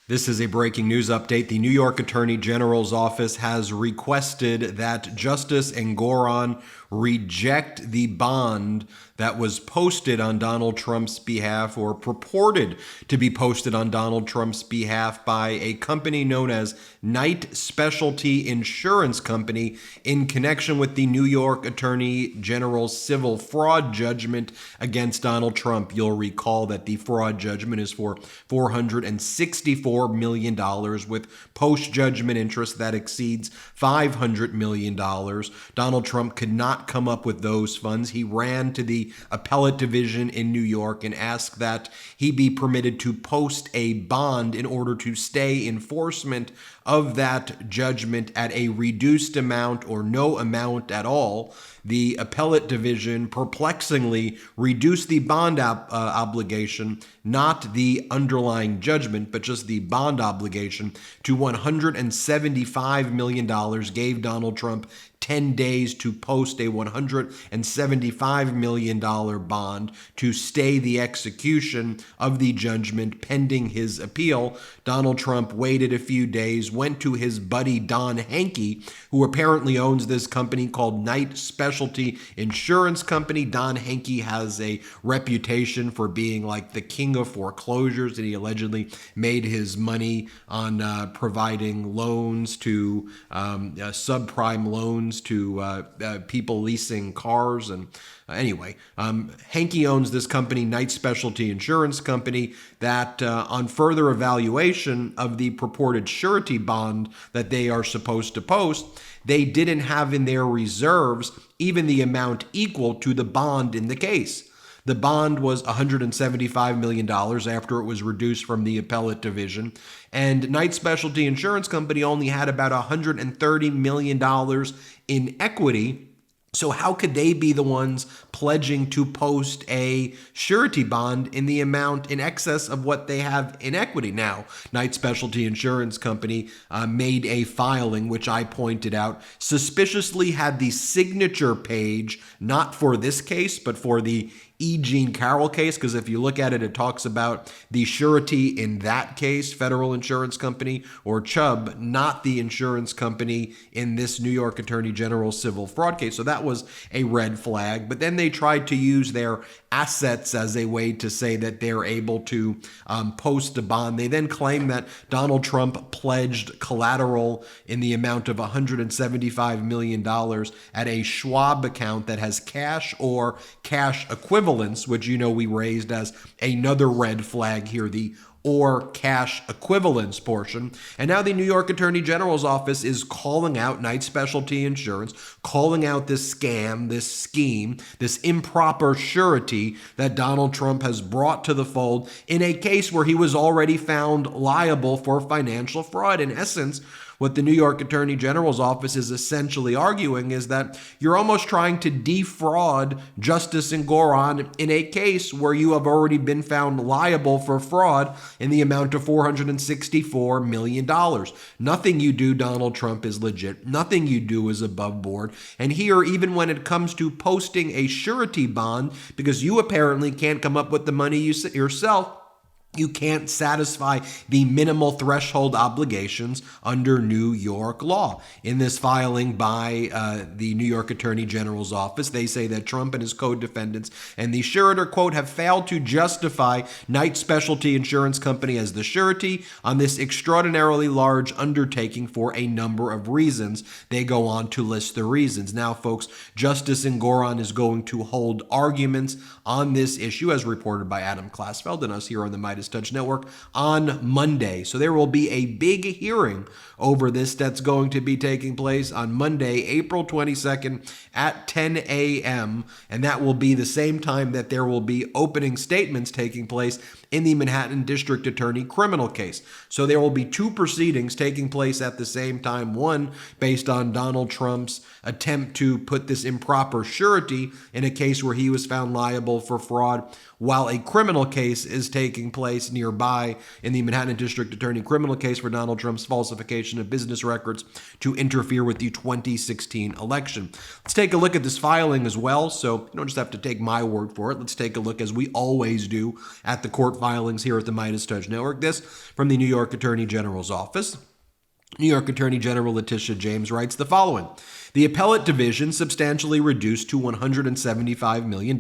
This is a breaking news update. The New York Attorney General's office has requested that Justice Engoron reject the bond that was posted on Donald Trump's behalf, or purported to be posted on Donald Trump's behalf, by a company known as Knight Specialty Insurance Company in connection with the New York Attorney General's civil fraud judgment against Donald Trump. You'll recall that the fraud judgment is for $464 million with post-judgment interest that exceeds $500 million. Donald Trump could not come up with those funds. He ran to the appellate division in New York and asked that he be permitted to post a bond in order to stay enforcement of that judgment at a reduced amount or no amount at all. The appellate division perplexingly reduced the bond obligation, not the underlying judgment, but just the bond obligation, to $175 million, gave Donald Trump 10 days to post a $175 million bond to stay the execution of the judgment pending his appeal. Donald Trump waited a few days, went to his buddy Don Henke, who apparently owns this company called Knight Specialty Insurance Company. Don Henke has a reputation for being like the king of foreclosures, and he allegedly made his money on providing loans to subprime loans to people leasing cars. And anyway, Henke owns this company, Knight Specialty Insurance Company, that on further evaluation of the purported surety bond that they are supposed to post, they didn't have in their reserves even the amount equal to the bond in the case. The bond was $175 million after it was reduced from the appellate division, and Knight Specialty Insurance Company only had about $130 million in equity. So how could they be the ones pledging to post a surety bond in the amount in excess of what they have in equity? Now, Knight Specialty Insurance Company made a filing, which I pointed out, suspiciously had the signature page, not for this case, but for the E. Jean Carroll case, because if you look at it, it talks about the surety in that case, Federal Insurance Company, or Chubb, not the insurance company in this New York Attorney General civil fraud case. So that was a red flag. But then they tried to use their assets as a way to say that they're able to post a bond. They then claim that Donald Trump pledged collateral in the amount of $175 million at a Schwab account that has cash or cash equivalents, which we raised as another red flag here, the or cash equivalence portion. And now the New York Attorney General's office is calling out Knight Specialty Insurance, calling out this scam, this scheme, this improper surety that Donald Trump has brought to the fold in a case where he was already found liable for financial fraud. In essence, what the New York Attorney General's office is essentially arguing is that you're almost trying to defraud Justice Engoron in a case where you have already been found liable for fraud in the amount of $464 million. Nothing you do, Donald Trump, is legit. Nothing you do is above board. And here, even when it comes to posting a surety bond, because you apparently can't come up with the money yourself, you can't satisfy the minimal threshold obligations under New York law. In this filing by the New York Attorney General's office, they say that Trump and his co-defendants and the suretor, quote, have failed to justify Knight Specialty Insurance Company as the surety on this extraordinarily large undertaking for a number of reasons. They go on to list the reasons. Now, folks, Justice Engoron is going to hold arguments on this issue, as reported by Adam Klasfeld and us here on the MeidasTouch Network, on Monday. So there will be a big hearing over this that's going to be taking place on Monday, April 22nd at 10 a.m. And that will be the same time that there will be opening statements taking place in the Manhattan District Attorney criminal case. So there will be two proceedings taking place at the same time, one based on Donald Trump's attempt to put this improper surety in a case where he was found liable for fraud, while a criminal case is taking place place nearby in the Manhattan District Attorney criminal case for Donald Trump's falsification of business records to interfere with the 2016 election. Let's take a look at this filing as well, so you don't just have to take my word for it. Let's take a look, as we always do, at the court filings here at the MeidasTouch Network. This from the New York Attorney General's office. New York Attorney General Letitia James writes the following. The appellate division substantially reduced to $175 million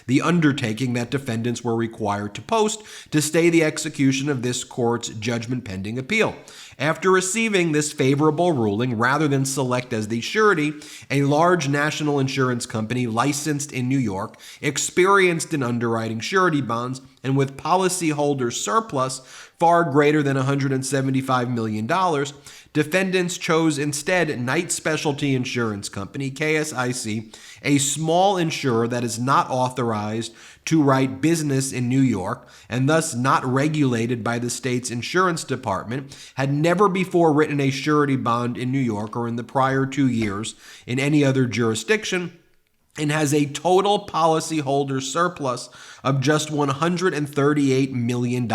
the undertaking that defendants were required to post to stay the execution of this court's judgment pending appeal. After receiving this favorable ruling, rather than select as the surety a large national insurance company licensed in New York, experienced in underwriting surety bonds, and with policyholder surplus far greater than $175 million, defendants chose instead Knight Specialty Insurance Company, KSIC, a small insurer that is not authorized to write business in New York and thus not regulated by the state's insurance department, had never before written a surety bond in New York or in the prior 2 years in any other jurisdiction, and has a total policyholder surplus of just $138 million.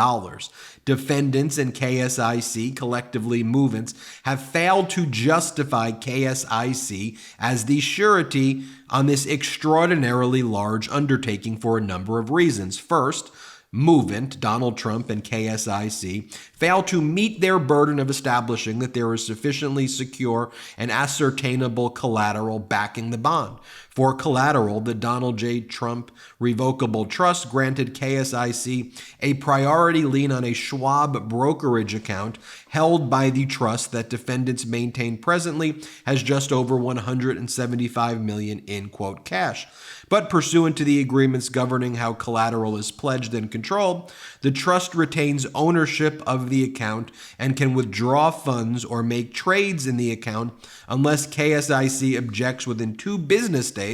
Defendants and KSIC, collectively movants, have failed to justify KSIC as the surety on this extraordinarily large undertaking for a number of reasons. First, movant, Donald Trump and KSIC, fail to meet their burden of establishing that there is sufficiently secure and ascertainable collateral backing the bond. For collateral, the Donald J. Trump Revocable Trust granted KSIC a priority lien on a Schwab brokerage account held by the trust that defendants maintain presently has just over $175 million in, quote, cash. But pursuant to the agreements governing how collateral is pledged and controlled, the trust retains ownership of the account and can withdraw funds or make trades in the account unless KSIC objects within 2 business days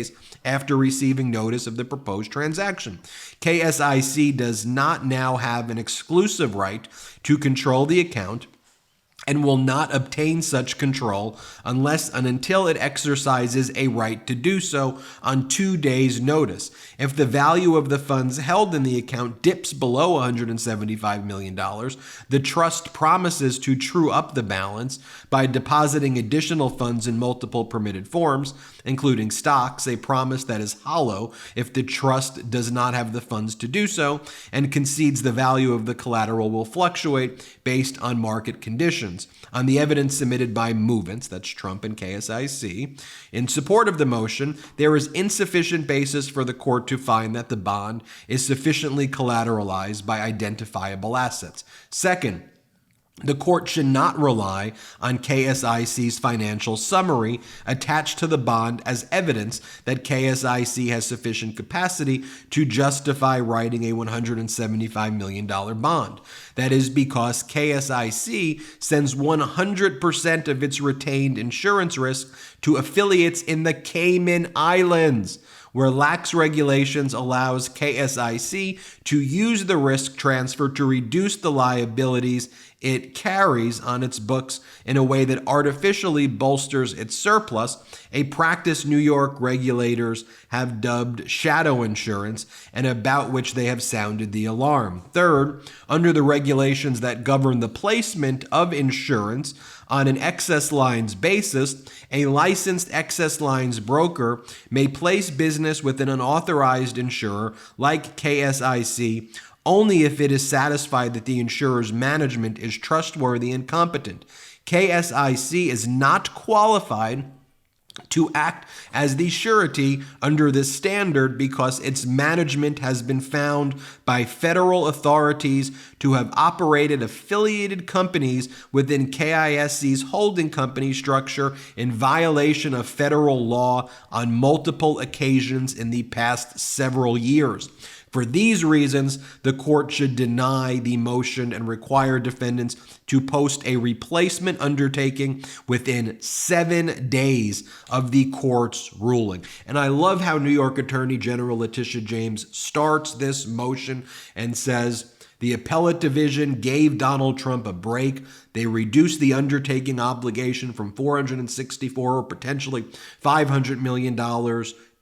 after receiving notice of the proposed transaction. KSIC does not now have an exclusive right to control the account and will not obtain such control unless and until it exercises a right to do so on 2 days' notice. If the value of the funds held in the account dips below $175 million, the trust promises to true up the balance by depositing additional funds in multiple permitted forms, including stocks, a promise that is hollow if the trust does not have the funds to do so, and concedes the value of the collateral will fluctuate based on market conditions. On the evidence submitted by movants, that's Trump and KSIC, in support of the motion, there is insufficient basis for the court to find that the bond is sufficiently collateralized by identifiable assets. Second, the court should not rely on KSIC's financial summary attached to the bond as evidence that KSIC has sufficient capacity to justify writing a $175 million bond. That is because KSIC sends 100% of its retained insurance risk to affiliates in the Cayman Islands, where lax regulations allows KSIC to use the risk transfer to reduce the liabilities it carries on its books in a way that artificially bolsters its surplus, a practice New York regulators have dubbed shadow insurance and about which they have sounded the alarm. Third, under the regulations that govern the placement of insurance on an excess lines basis, a licensed excess lines broker may place business with an unauthorized insurer like KSIC only if it is satisfied that the insurer's management is trustworthy and competent. KSIC is not qualified to act as the surety under this standard because its management has been found by federal authorities to have operated affiliated companies within KISC's holding company structure in violation of federal law on multiple occasions in the past several years. For these reasons, the court should deny the motion and require defendants to post a replacement undertaking within 7 days of the court's ruling. And I love how New York Attorney General Letitia James starts this motion and says, the appellate division gave Donald Trump a break. They reduced the undertaking obligation from $464 or potentially $500 million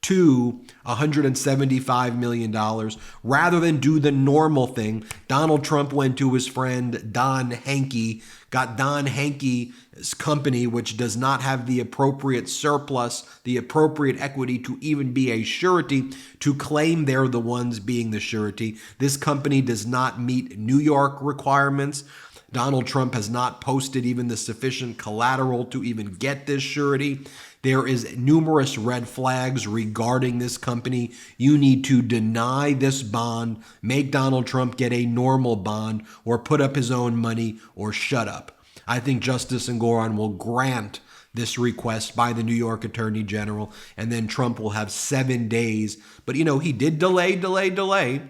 to $175 million. Rather than do the normal thing, Donald Trump went to his friend Don Henke, got Don Henke's company, which does not have the appropriate surplus, the appropriate equity to even be a surety, to claim they're the ones being the surety. This company does not meet New York requirements. Donald Trump has not posted even the sufficient collateral to even get this surety. There is numerous red flags regarding this company. You need to deny this bond, make Donald Trump get a normal bond, or put up his own money, or shut up. I think Justice Engoron will grant this request by the New York Attorney General, and then Trump will have 7 days. But, he did delay.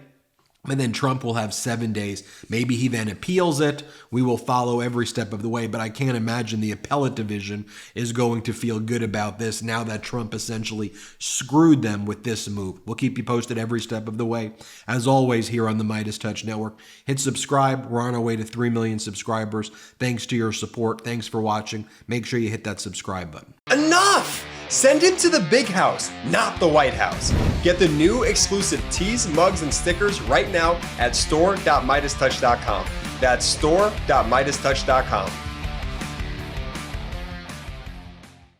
And then Trump will have 7 days. Maybe he then appeals it. We will follow every step of the way, but I can't imagine the appellate division is going to feel good about this now that Trump essentially screwed them with this move. We'll keep you posted every step of the way. As always, here on the MeidasTouch Network, hit subscribe. We're on our way to 3 million subscribers. Thanks to your support. Thanks for watching. Make sure you hit that subscribe button. Enough! Send it to the big house, not the White House. Get the new exclusive tees, mugs, and stickers right now at store.meidastouch.com. That's store.meidastouch.com.